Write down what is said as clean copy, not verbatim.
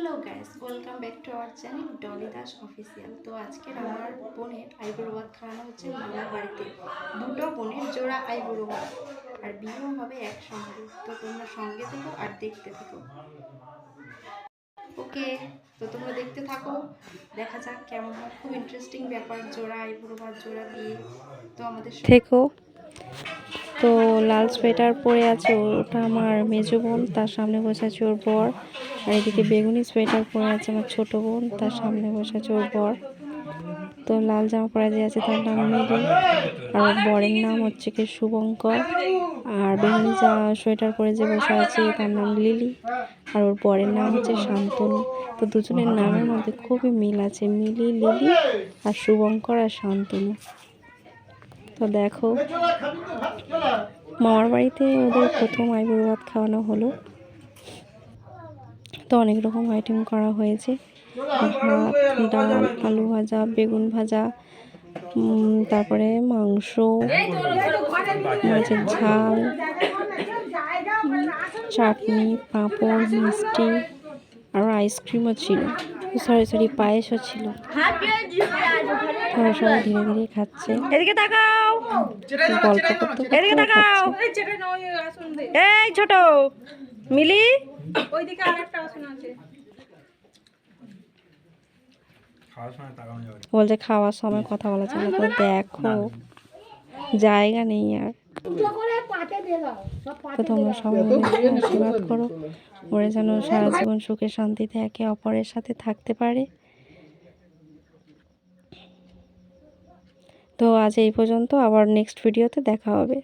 Hello guys, welcome back to our channel Dolly Das official. তো আজকের আমার বোনের আইবুড়ো ভাত খাওয়ানো হচ্ছে মামার বাড়িতে। দুটো বোনের জোড়া আইবুড়ো ভাত, আর বিয়েও হবে একসঙ্গে। তো তোমরা সঙ্গে থেকো আর দেখতে থাকো। ওকে, তো তোমরা দেখতে থাকো, দেখা যাক কেমন হয়। খুব ইন্টারেস্টিং ব্যাপার, জোড়া আইবুড়ো ভাত, জোড়া বিয়ে। তো আমাদের থেকো। তো লাল সোয়েটার পরে আছে ওটা আমার মেজো বোন, তার সামনে বসে আছে ওর বর। আর এদিকে বেগুনি সোয়েটার পরে আছে আমার ছোট বোন, তার সামনে বসে আছে ওর বর। তো লাল জামা পরে যে আছে তার নাম মিলি, আর ওর বরের নাম হচ্ছে কি শুভঙ্কর। আর বেগুনি সোয়েটার পরে যে বসে আছে তার নাম লিলি, আর ওর বরের নাম হচ্ছে শান্তনু। তো দুজনের নামের মধ্যে খুবই মিল আছে, মিলি, লিলি, আর শুভঙ্কর আর শান্তনু। তো দেখো, মামার বাড়িতে ওদের প্রথম আইবুড়ো ভাত খাওয়ানো হলো। তো অনেক রকম আইটেম করা হয়েছে, ভাত, ডাল, আলু ভাজা, বেগুন ভাজা, তারপরে মাংস, মাছের ঝাল, চাটনি, পাঁপড়, মিষ্টি, আর আইসক্রিমও ছিল। সরি পায়েসও ছিল। সবাই ধীরে ধীরে খাচ্ছে, এদিকে তাকাও, গল্প করতে এদিকে তাকাও। এই ছোট মিলি, ওইদিকে আরেকটা আসন আছে। বলছে খাওয়ার সময় কথা বলা যাবে না। তো দেখো, জায়গা নেই আর। তো তোমরা সবাই আশীর্বাদ করো, ওরা যেন সারা জীবন সুখে শান্তিতে একে অপরের সাথে থাকতে পারে। তো আজ এই পর্যন্ত, আবার নেক্সট ভিডিওতে দেখা হবে।